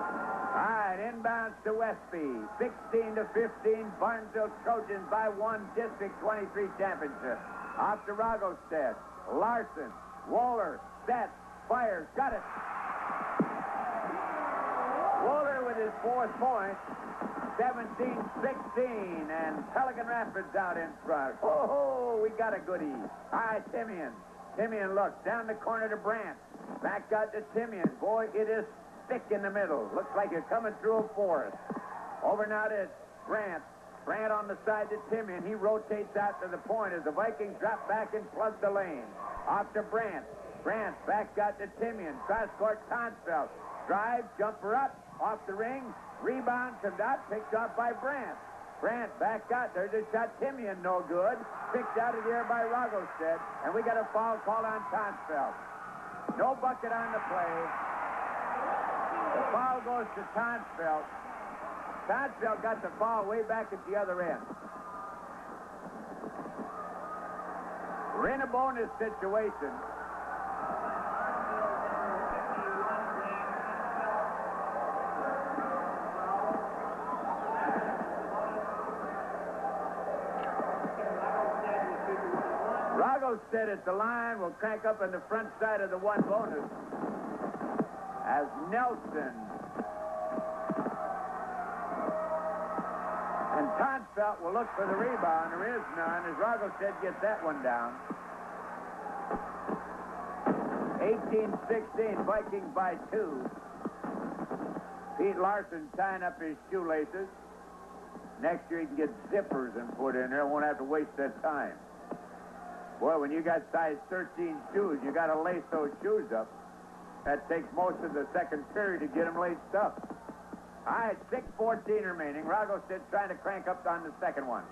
All right, inbounds to Westby. 16-15, Barnesville Trojans by 1, District 23 championship. Off to Rogosted. Larson, Waller, set, fires, got it. Waller with his 4th point. 17-16, and Pelican Rapids out in front. Oh, we got a goodie. All right, Timian. Timian looks down the corner to Brandt. Back out to Timian. Boy, it is thick in the middle. Looks like you're coming through a forest. Over now to Brandt. Brandt on the side to Timian. He rotates out to the point as the Vikings drop back and plug the lane. Off to Brandt. Brandt back out to Timian. Cross court, Tonsfeld. Drive, jumper up, off the ring. Rebound comes out, picked off by Brandt. Brandt back out. There's a shot. Timian, no good. Picked out of the air by Rogosted. And we got a foul called on Tonsfeld. No bucket on the play. The foul goes to Tonsfeld. Tonsfeld got the foul way back at the other end. We're in a bonus situation. Rogosted at the line will crank up on the front side of the 1 bonus as Nelson and Tonsfeld will look for the rebound. There is none as Rogosted gets that one down. 18-16, Vikings by 2. Pete Larson tying up his shoelaces. Next year he can get zippers and put in there. Won't have to waste that time. Boy, when you got size 13 shoes, you got to lace those shoes up. That takes most of the second period to get them laced up. All right, 6:14 remaining. Rogosted trying to crank up on the second one.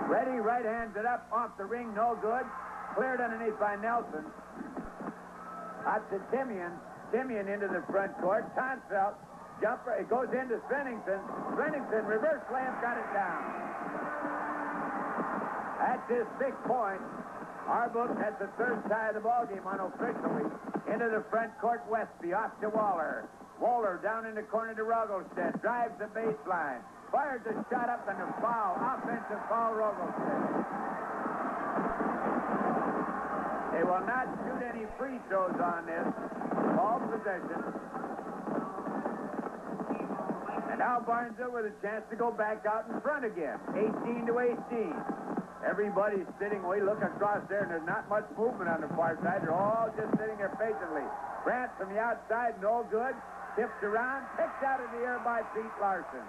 Ready, right hands it up, off the ring, no good. Cleared underneath by Nelson. Out to Timian. Timian into the front court. Tonsfeld, jumper, it goes into Svennington. Svennington, reverse layup, got it down. That's his 6th point. Our book has the 3rd tie of the ballgame unofficially. Into the front court, Westby, off to Waller. Waller down in the corner to Rogosted. Drives the baseline. Fires a shot up and a foul. Offensive foul, Rogosted. They will not shoot any free throws on this. Ball possession. And now Barnesville with a chance to go back out in front again. 18-18. Everybody's sitting. We look across there, and there's not much movement on the far side. They're all just sitting there patiently. Brandt from the outside, no good. Tips around, picked out of the air by Pete Larson.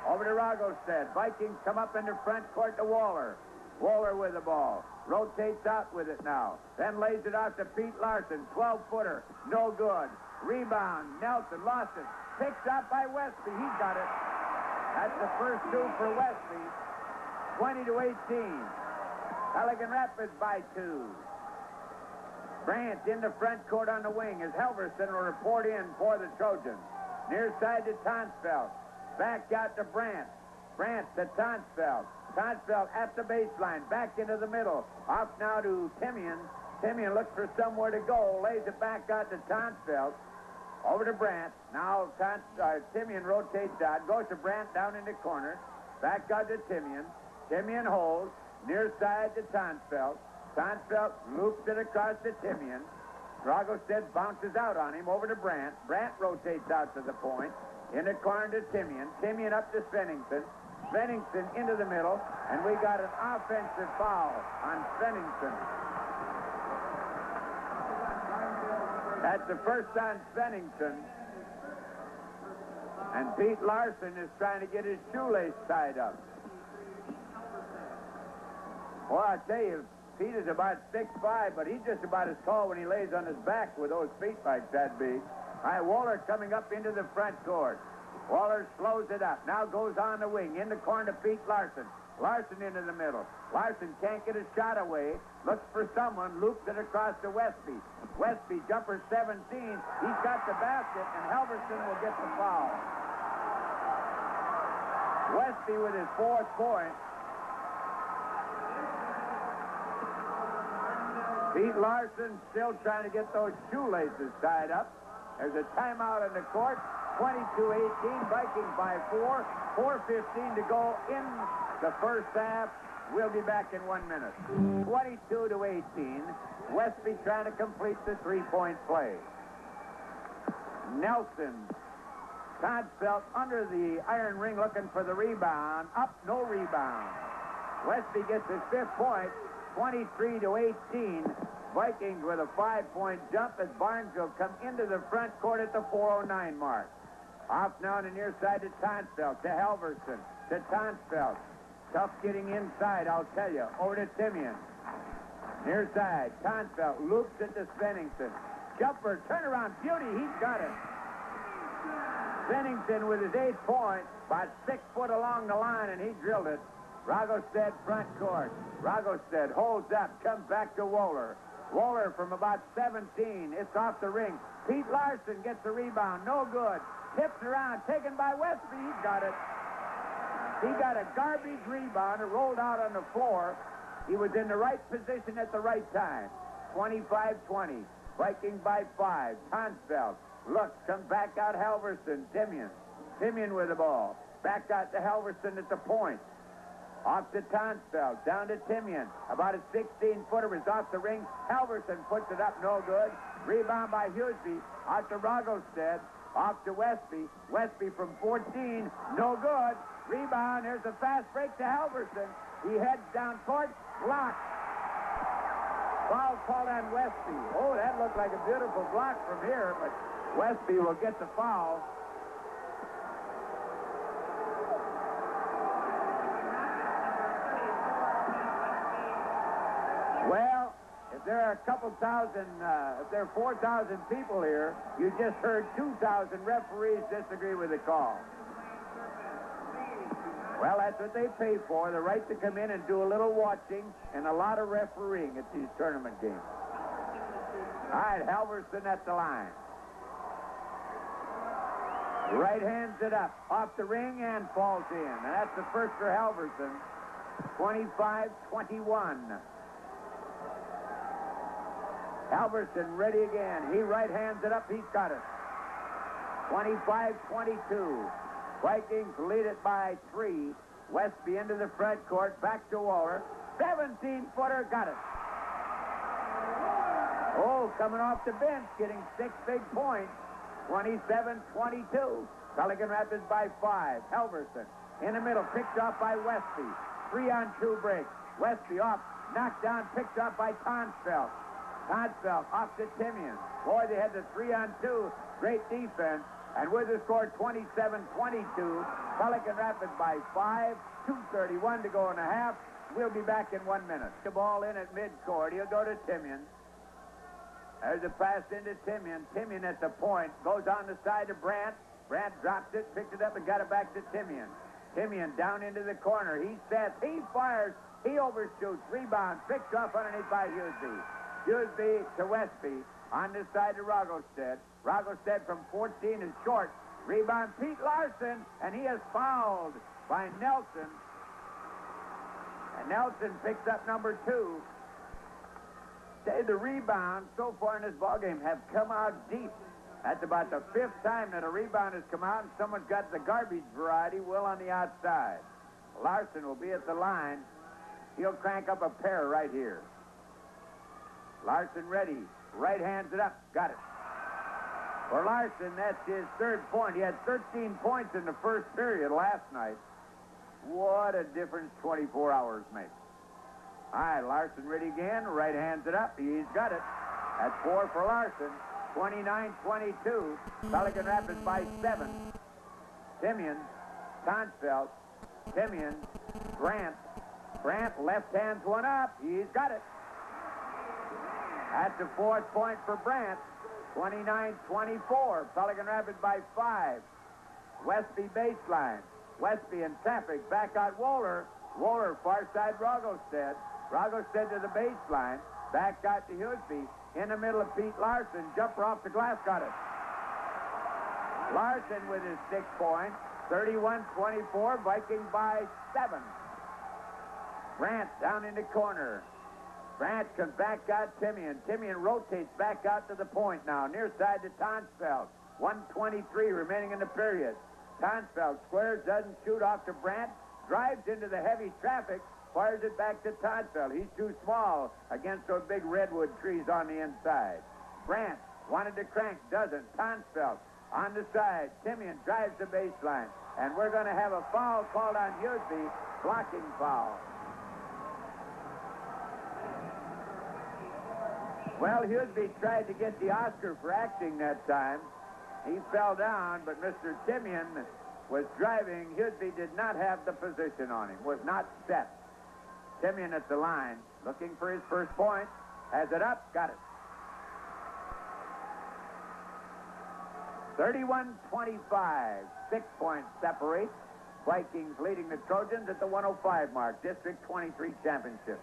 Over to Rogosted. Vikings come up in the front court to Waller. Waller with the ball. Rotates out with it now. Then lays it out to Pete Larson. 12-footer, no good. Rebound, Nelson lost it. Picked up by Westby. He got it. That's the first 2 for Westby. 20-18. Pelican Rapids by 2. Brandt in the front court on the wing as Helverson will report in for the Trojans. Near side to Tonsfeld. Back out to Brandt. Brandt to Tonsfeld. Tonsfeld at the baseline. Back into the middle. Off now to Timian. Timian looks for somewhere to go. Lays it back out to Tonsfeld. Over to Brandt. Now Timian rotates out. Goes to Brandt down in the corner. Back out to Timian. Timian holds. Near side to Tonsfeld. Tonsfeld loops it across to Timian. Rogosted bounces out on him over to Brandt. Brandt rotates out to the point. In the corner to Timian. Timian up to Svennington. Svennington into the middle. And we got an offensive foul on Svennington. That's the first on Svennington. And Pete Larson is trying to get his shoelace tied up. Well, I tell you, Pete is about 6'5", but he's just about as tall when he lays on his back with those feet like that big. All right, Waller coming up into the front court. Waller slows it up. Now goes on the wing. In the corner to Pete Larson. Larson into the middle. Larson can't get a shot away. Looks for someone. Loops it across to Westby. Westby, jumper 17. He's got the basket, and Helverson will get the foul. Westby with his 4th point. Pete Larson still trying to get those shoelaces tied up. There's a timeout on the court. 22-18, Vikings by 4. 4:15 to go in the first half. We'll be back in 1 minute. 22-18. Westby trying to complete the three-point play. Nelson. Tonsfeld under the iron ring looking for the rebound. Up, no rebound. Westby gets his 5th point. 23-18. Vikings with a 5-point jump as Barnesville come into the front court at the 4:09 mark. Off now on the near side to Tonsfeld, to Halverson, to Tonsfeld. Tough getting inside, I'll tell you. Over to Timian. Near side, Tonsfeld loops it to Svennington. Jumper, turnaround, beauty, he's got it. Svennington with his 8th point, about 6 foot along the line, and he drilled it. Ragosted front court. Ragosted holds up, comes back to Wohler. Wohler from about 17. It's off the ring. Pete Larson gets the rebound. No good. Tips around. Taken by Westby. He's got it. He got a garbage rebound. It rolled out on the floor. He was in the right position at the right time. 25-20. Vikings by 5. Tonsfeld. Looks. Comes back out Halverson. Timian. Timian with the ball. Back out to Halverson at the point. Off to Tonsfeld, down to Timian. About a 16-footer is off the ring. Halverson puts it up, no good. Rebound by Hughesby. Out to Ragosted. Off to Westby. Westby from 14, no good. Rebound, there's a fast break to Halverson. He heads down court, blocked. Foul called on Westby. Oh, that looked like a beautiful block from here, but Westby will get the foul. Well, if there are a couple thousand, if there are 4,000 people here, you just heard 2,000 referees disagree with the call. Well, that's what they pay for, the right to come in and do a little watching and a lot of refereeing at these tournament games. All right, Halverson at the line. Right hands it up, off the ring and falls in. And that's the first for Halverson. 25-21. Halverson ready again. He right hands it up. He's got it. 25-22. Vikings lead it by 3. Westby into the front court. Back to Wohler. 17-footer. Got it. Oh, coming off the bench. Getting 6 big points. 27-22. Pelican Rapids by 5. Halverson in the middle. Picked off by Westby. 3-on-2 break. Westby off. Knocked down. Picked up by Tonsfeld. Tonsfeld off to Timian. Boy, they had the 3-on-2. Great defense. And with the score 27-22, Pelican Rapids by 5. 2:31 to go in a half. We'll be back in 1 minute. The ball in at midcourt. He'll go to Timian. There's a pass into Timian. Timian at the point. Goes on the side of Brandt. Brandt drops it, picked it up, and got it back to Timian. Timian down into the corner. He sets. He fires. He overshoots. Rebound. Picked off underneath by Hughesby. Hughesby to Westby. On this side to Ragosted. Ragosted from 14 is short. Rebound Pete Larson, and he is fouled by Nelson. And Nelson picks up number 2. The rebounds so far in this ballgame have come out deep. That's about the 5th time that a rebound has come out, and someone's got the garbage variety well on the outside. Larson will be at the line. He'll crank up a pair right here. Larson ready. Right hands it up. Got it. For Larson, that's his 3rd point. He had 13 points in the first period last night. What a difference 24 hours makes. All right, Larson ready again. Right hands it up. He's got it. That's 4 for Larson. 29-22. Pelican Rapids by 7. Timian. Tonsfeld. Timian. Brandt. Brandt left hands one up. He's got it. That's the 4th point for Brandt. 29-24. Pelican Rapids by 5. Westby baseline. Westby and Traffic back out Wohler. Wohler far side Ragosted. Ragosted to the baseline. Back out to Hughesby. In the middle of Pete Larson. Jumper off the glass. Got it. Larson with his 6th point. 31-24. Vikings by 7. Brandt down in the corner. Branch comes back out Timian. Timian rotates back out to the point now, near side to Tonsfeld. 1:23 remaining in the period. Tonsfeld squares, doesn't shoot off to Brandt, drives into the heavy traffic, fires it back to Tonsfeld. He's too small against those big redwood trees on the inside. Brandt wanted to crank, doesn't. Tonsfeld on the side. Timian drives the baseline. And we're going to have a foul called on Huseby, blocking foul. Well, Huseby tried to get the Oscar for acting that time. He fell down, but Mr. Timian was driving. Huseby did not have the position on him, was not set. Timian at the line, looking for his first point. Has it up, got it. 31-25, 6 points separate. Vikings leading the Trojans at the 105 mark, District 23 championship.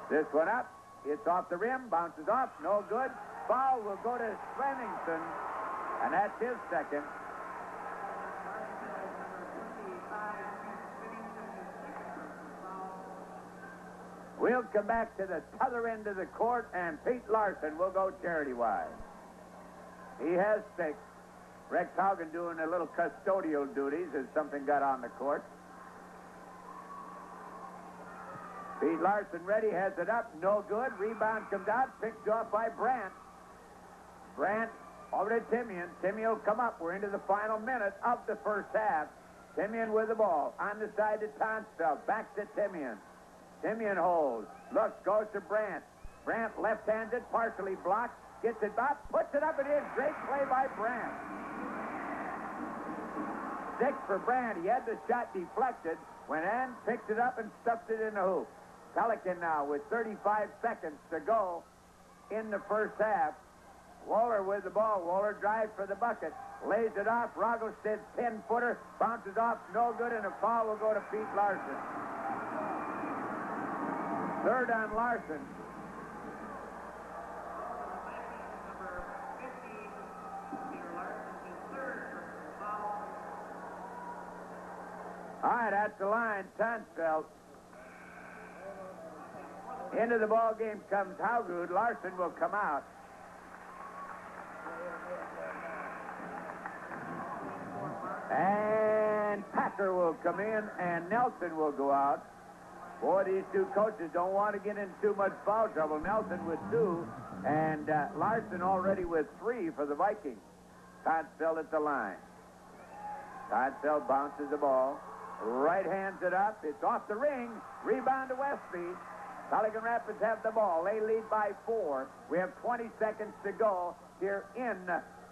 This one up. It's off the rim, bounces off, no good. Foul will go to Svenningsson, and that's his second. We'll come back to the other end of the court, and Pete Larson will go charity-wise. He has 6. Rex Haugen doing a little custodial duties as something got on the court. Pete Larson ready, has it up, no good. Rebound comes out, picked off by Brandt. Brandt over to Timian. Timian will come up. We're into the final minute of the first half. Timian with the ball. On the side to Tonsfeld. Back to Timian. Timian holds. Looks, goes to Brandt. Brandt left-handed, partially blocked. Gets it up, puts it up, it is. Great play by Brandt. 6 for Brandt. He had the shot deflected. Went in, picked it up, and stuffed it in the hoop. Pelican now with 35 seconds to go in the first half. Waller with the ball. Waller drives for the bucket. Lays it off. Rogosted's 10-footer. Bounces off. No good, and a foul will go to Pete Larson. Third on Larson. All right, at the line, Tonsfeld. Into the ball game comes Haugrud. Larson will come out. And Packer will come in, and Nelson will go out. Boy, these two coaches don't want to get in too much foul trouble. Nelson with 2, and Larson already with 3 for the Vikings. Tonsfeld at the line. Tonsfeld bounces the ball. Right hands it up. It's off the ring. Rebound to Westby. Pelican Rapids have the ball. They lead by 4. We have 20 seconds to go here in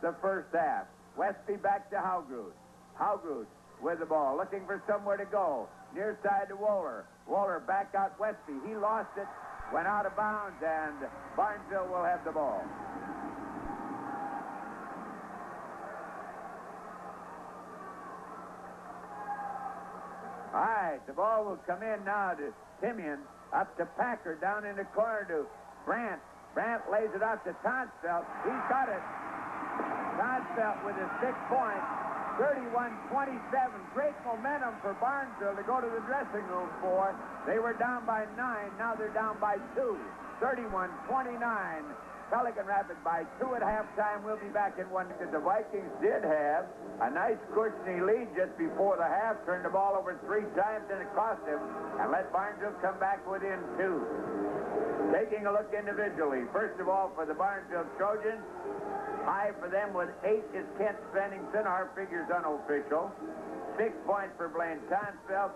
the first half. Westby back to Haugrud. Haugrud with the ball, looking for somewhere to go. Near side to Waller. Waller back out Westby. He lost it, went out of bounds, and Barnesville will have the ball. All right, the ball will come in now to Timian. Up to Packer, down in the corner to Brandt. Brandt lays it out to Tonsfeld. He's got it. Tonsfeld with his 6 points. 31-27. Great momentum for Barnesville to go to the dressing room for. They were down by 9. Now they're down by 2. 31-29. Pelican Rapids by 2 at halftime. We'll be back in 1 because the Vikings did have a nice cushiony lead just before the half. Turned the ball over 3 times and it cost him. And let Barnesville come back within 2. Taking a look individually. First of all, for the Barnesville Trojans, high for them with 8 is Kent Svenningsson. Our figure's unofficial. 6 points for Blaine Tonsfeld.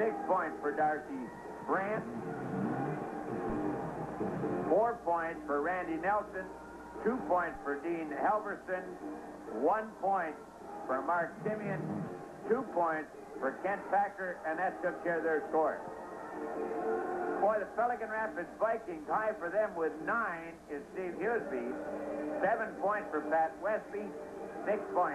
6 points for Darcy Brandt. 4 points for Randy Nelson. 2 points for Dean Halverson. 1 point for Mark Timian. 2 points for Kent Packer, and that took care of their score. For the Pelican Rapids Vikings, high for them with 9 is Steve Huseby. 7 points for Pat Westby. 6 points